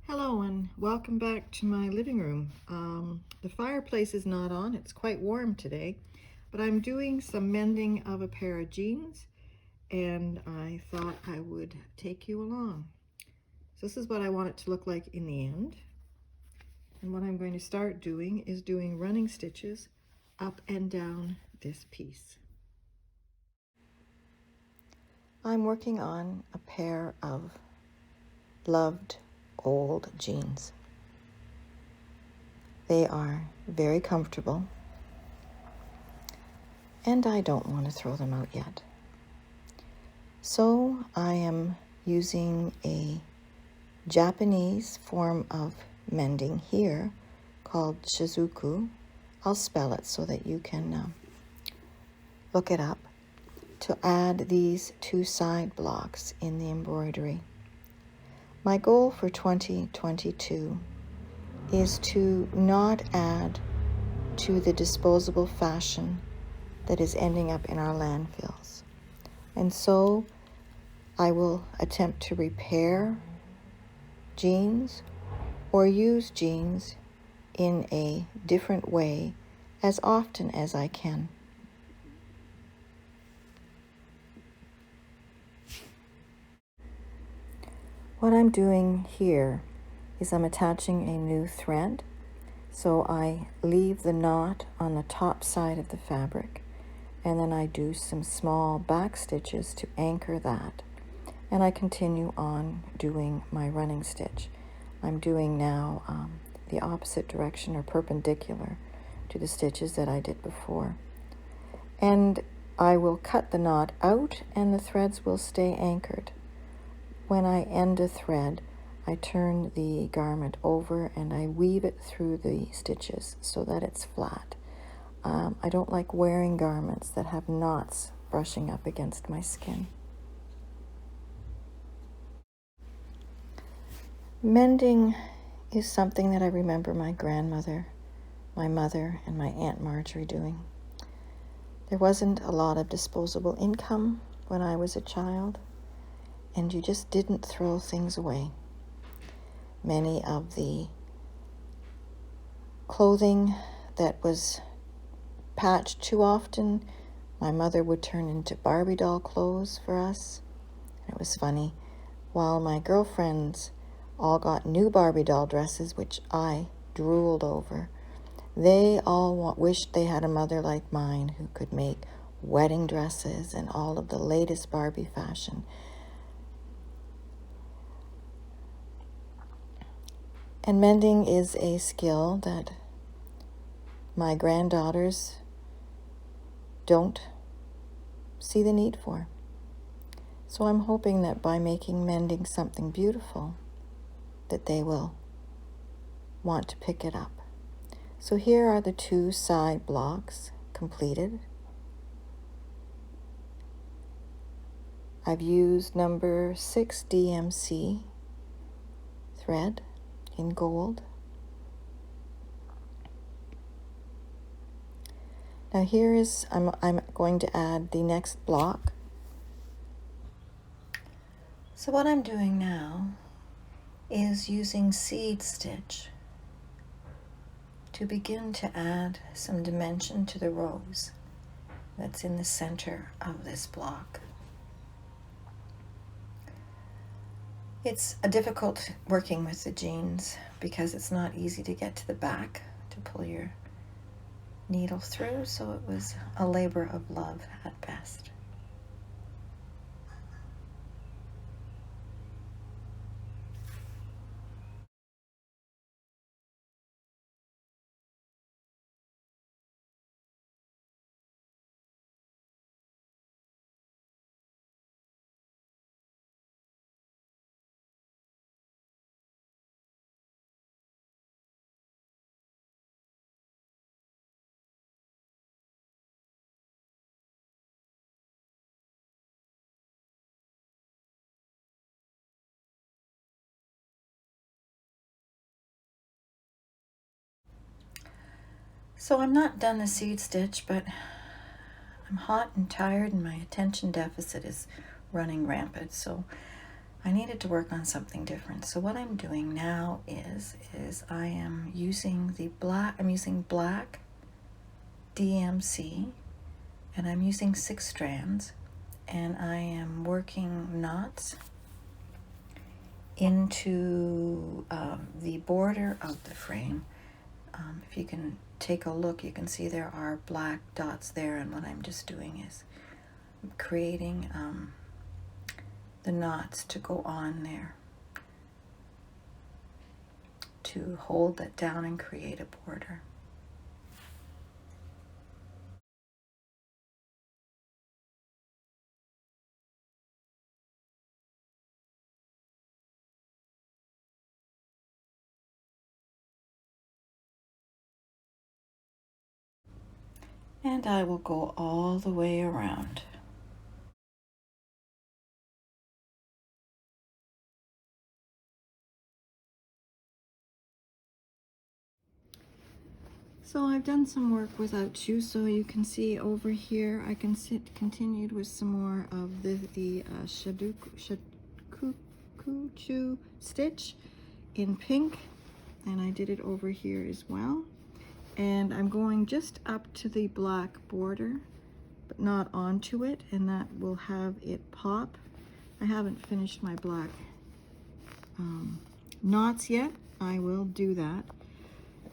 Hello and welcome back to my living room. The fireplace is not on, it's quite warm today, but I'm doing some mending of a pair of jeans and I thought I would take you along. So this is what I want it to look like in the end. And what I'm going to start doing is doing running stitches up and down this piece. I'm working on a pair of loved old jeans. They are very comfortable, and I don't want to throw them out yet. So I am using a Japanese form of mending here called shizuku. I'll spell it so that you can look it up, to add these two side blocks in the embroidery. My goal for 2022 is to not add to the disposable fashion that is ending up in our landfills. And so I will attempt to repair jeans or use jeans in a different way as often as I can. What I'm doing here is I'm attaching a new thread. So I leave the knot on the top side of the fabric, and then I do some small back stitches to anchor that. And I continue on doing my running stitch. I'm doing now the opposite direction, or perpendicular to the stitches that I did before. And I will cut the knot out and the threads will stay anchored. When I end a thread, I turn the garment over and I weave it through the stitches so that it's flat. I don't like wearing garments that have knots brushing up against my skin. Mending is something that I remember my grandmother, my mother, and my Aunt Marjorie doing. There wasn't a lot of disposable income when I was a child, and you just didn't throw things away. Many of the clothing that was patched too often, my mother would turn into Barbie doll clothes for us. It was funny. While my girlfriends all got new Barbie doll dresses, which I drooled over, they all wished they had a mother like mine who could make wedding dresses and all of the latest Barbie fashion. And mending is a skill that my granddaughters don't see the need for. So I'm hoping that by making mending something beautiful, that they will want to pick it up. So here are the two side blocks completed. I've used number 6 DMC thread in gold. Now here is, I'm going to add the next block. So what I'm doing now is using seed stitch to begin to add some dimension to the rose that's in the center of this block. It's difficult working with the jeans because it's not easy to get to the back to pull your needle through, so it was a labor of love at best. So I'm not done the seed stitch, but I'm hot and tired and my attention deficit is running rampant. So I needed to work on something different. So what I'm doing now is I am using I'm using black DMC, and I'm using 6 strands, and I am working knots into the border of the frame. If you can take a look, you can see there are black dots there, and what I'm just doing is creating the knots to go on there to hold that down and create a border. And I will go all the way around. So I've done some work without you, so you can see over here I can continued with some more of the Shakuchu stitch in pink, and I did it over here as well. And I'm going just up to the black border, but not onto it, and that will have it pop. I haven't finished my black knots yet. I will do that.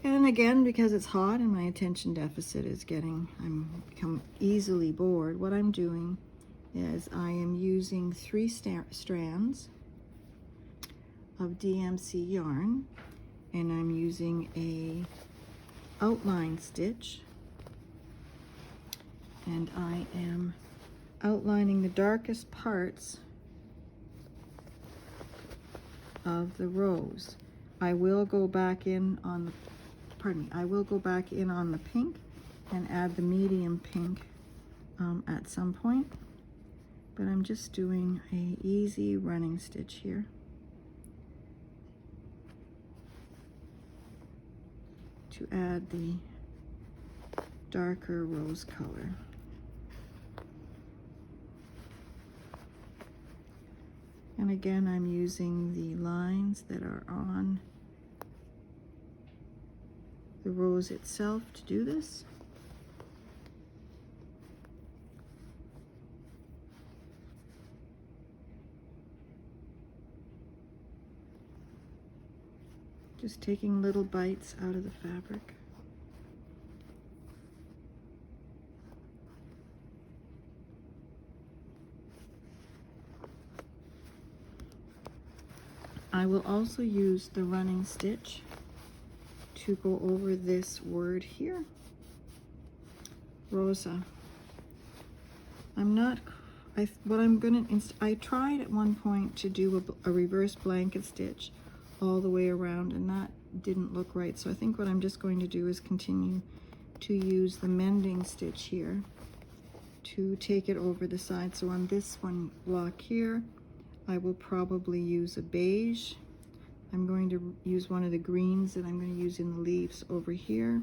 And again, because it's hot and my attention deficit is I'm become easily bored, what I'm doing is I am using 3 strands of DMC yarn, and I'm using a outline stitch, and I am outlining the darkest parts of the rows. I will go back in on the I will go back in on the pink and add the medium pink at some point, but I'm just doing a easy running stitch here. To add the darker rose color. And again, I'm using the lines that are on the rose itself to do this. Just taking little bites out of the fabric. I will also use the running stitch to go over this word here, Rosa. I tried at one point to do a reverse blanket stitch all the way around, and that didn't look right. So I think what I'm just going to do is continue to use the mending stitch here to take it over the side. So on this one block here, I will probably use a beige. I'm going to use one of the greens that I'm going to use in the leaves over here.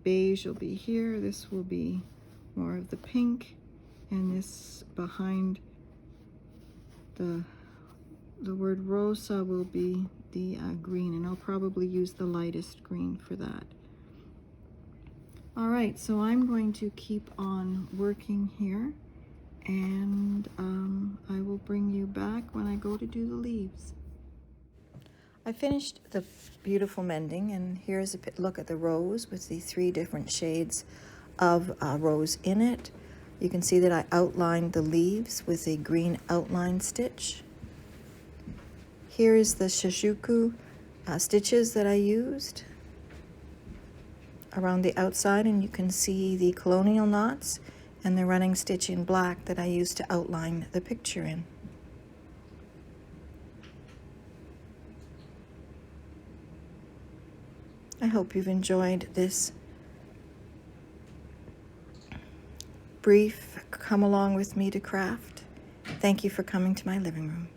Beige will be here. This will be more of the pink, and this behind the word Rosa will be the green, and I'll probably use the lightest green for that. All right, so I'm going to keep on working here, and I will bring you back when I go to do the leaves. I finished the beautiful mending, and here's a look at the rose with the 3 different shades of rose in it. You can see that I outlined the leaves with a green outline stitch. Here is the Sashiko stitches that I used around the outside, and you can see the colonial knots and the running stitch in black that I used to outline the picture in. I hope you've enjoyed this brief come along with me to craft. Thank you for coming to my living room.